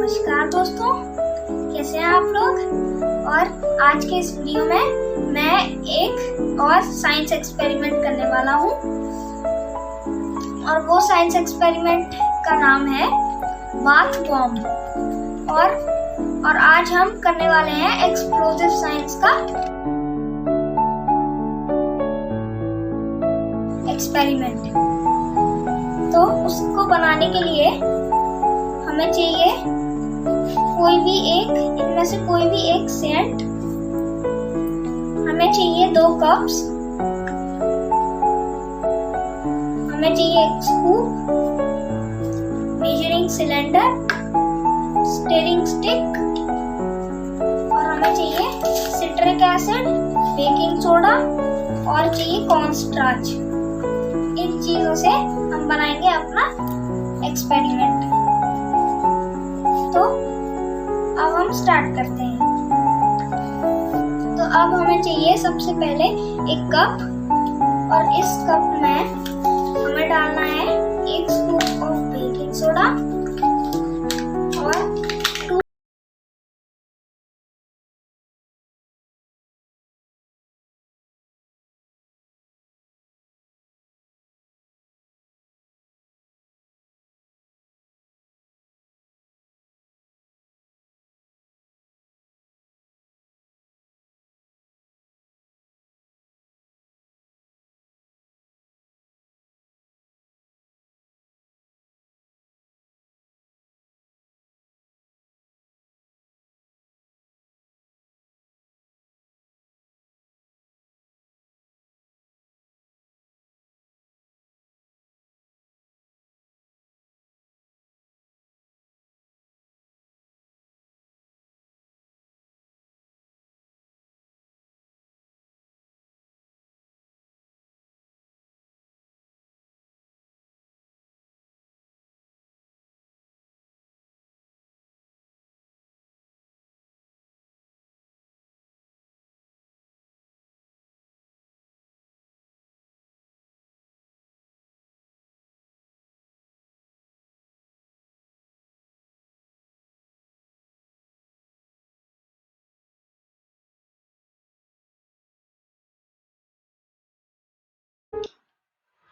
नमस्कार दोस्तों, कैसे हैं आप लोग। और आज के इस वीडियो में मैं एक और साइंस एक्सपेरिमेंट करने वाला हूँ और वो साइंस एक्सपेरिमेंट का नाम है बाथ बॉम्ब। और आज हम करने वाले हैं एक्सप्लोसिव साइंस का एक्सपेरिमेंट। तो उसको बनाने के लिए हमें चाहिए इनमें से कोई भी एक सेंट। हमें चाहिए 2 कप्स, हमें चाहिए एक scoop, measuring cylinder, steering stick और हमें चाहिए सिट्रिक एसिड, बेकिंग सोडा और चाहिए कॉर्नस्टार्च। इन चीजों से हम बनाएंगे अपना एक्सपेरिमेंट। तो अब हम स्टार्ट करते हैं। तो अब हमें चाहिए सबसे पहले एक कप और इस कप में हमें डालना है 1 स्कूप ऑफ बेकिंग सोडा और 2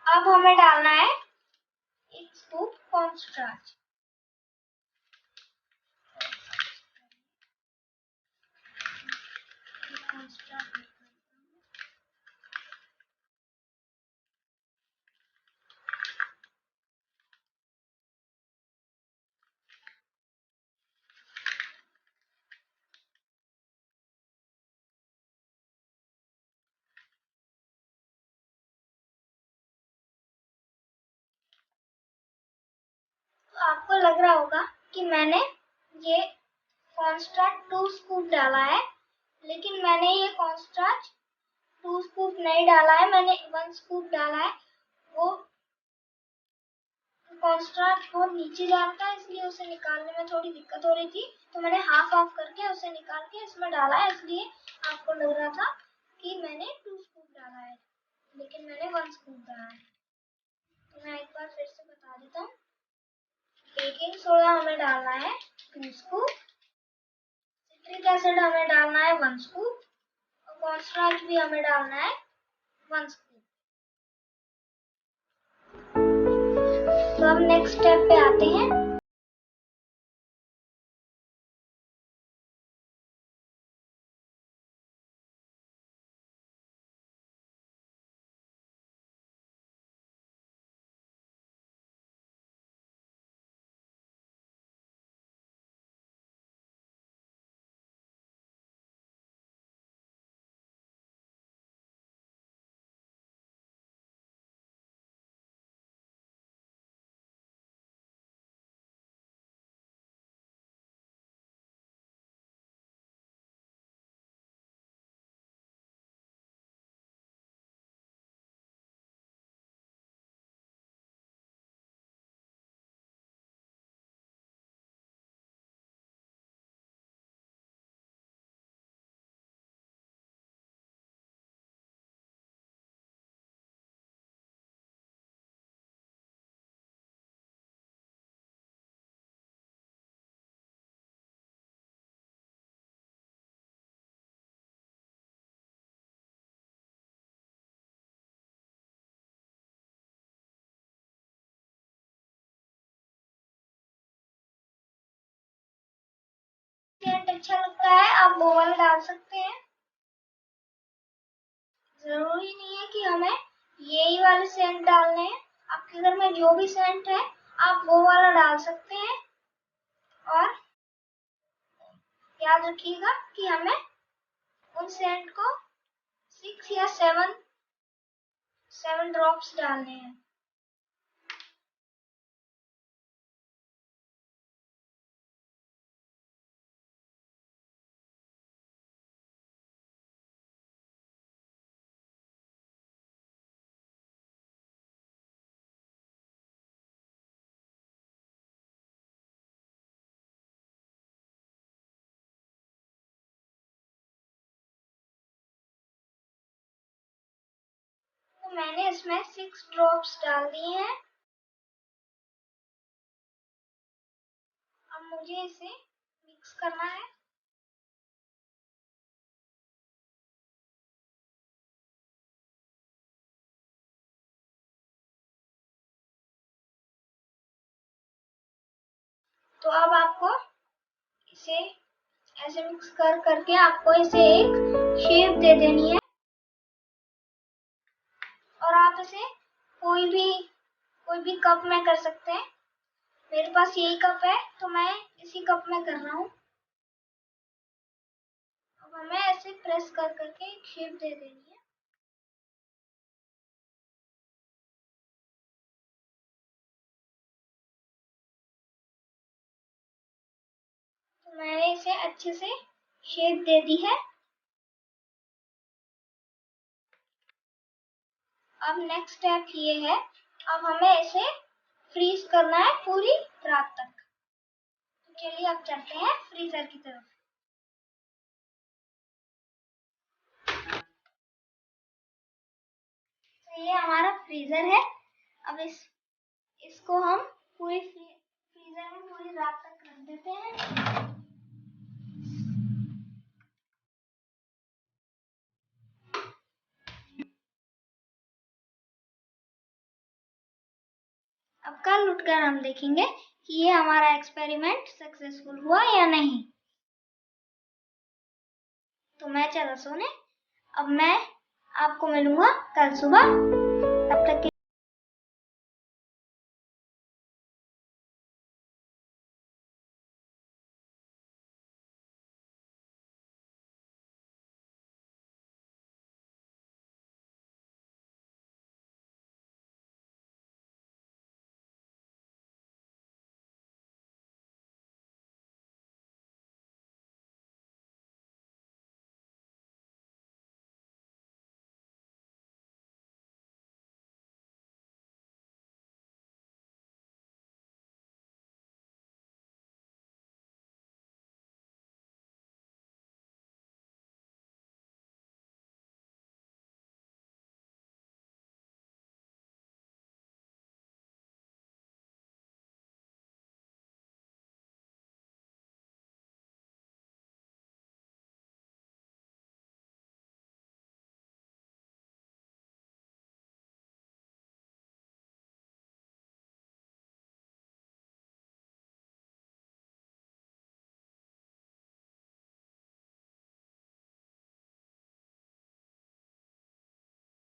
अब हमें डालना है 1 स्कूप कॉर्नस्टार्च। तो आपको लग रहा होगा कि मैंने ये कॉर्नस्टार्च 2 स्कूप डाला है, लेकिन मैंने ये कॉर्नस्टार्च 2 स्कूप नहीं डाला है, मैंने 1 स्कूप डाला है। वो कॉर्नस्टार्च बहुत नीचे जाता है, इसलिए उसे निकालने में थोड़ी दिक्कत हो रही थी, तो मैंने हाफ ऑफ करके उसे निकाल के इसमें डाला है। इसलिए आपको लग रहा था कि मैंने 2 स्कूप डाला है, लेकिन मैंने 1 स्कूप डाला है। तो मैं एक बार फिर से बता देता हूँ। बेकिंग सोडा हमें डालना है 2 स्कूप, सिट्रिक एसिड हमें डालना है 1 स्कूप और कॉर्नस्टार्च भी हमें डालना है 1 स्कूप। तो अब नेक्स्ट स्टेप पे आते हैं। अच्छा लगता है आप वो वाला डाल सकते हैं। जरूरी नहीं है कि हमें यही वाले सेंट डालने हैं। आपके घर में जो भी सेंट है आप वो वाला डाल सकते हैं। और याद रखिएगा कि हमें उन सेंट को 6 या 7 ड्रॉप्स डालने हैं। तो मैंने इसमें 6 ड्रॉप्स डाल दिए हैं। अब मुझे इसे मिक्स करना है। तो अब आपको इसे ऐसे मिक्स करके आपको इसे एक शेप दे देनी है। और आप इसे कोई भी कप में कर सकते हैं। मेरे पास यही कप है तो मैं इसी कप में कर रहा हूँ। अब हमें ऐसे प्रेस करके एक शेप दे देनी है। तो मैंने इसे अच्छे से शेप दे दी है। अब नेक्स्ट स्टेप ये है, अब हमें इसे फ्रीज करना है पूरी रात तक। तो चलिए अब चलते हैं फ्रीजर की तरफ। तो ये हमारा फ्रीजर है। अब इसको हम फ्रीजर में पूरी रात तक रख देते हैं। अब कल उठकर हम देखेंगे कि ये हमारा एक्सपेरिमेंट सक्सेसफुल हुआ या नहीं। तो मैं चला सोने। अब मैं आपको मिलूंगा कल सुबह। तब तक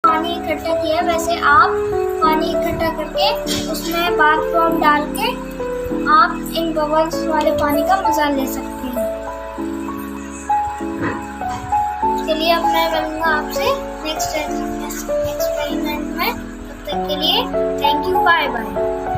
पानी इकट्ठा किया। वैसे आप पानी इकट्ठा करके उसमें बाथ बॉम्ब डाल के आप इन बबल्स वाले पानी का मजा ले सकते हैं। चलिए अब मैं मिलूंगा आपसे नेक्स्ट एक्सपेरिमेंट में। तब तक के लिए थैंक यू, बाय बाय।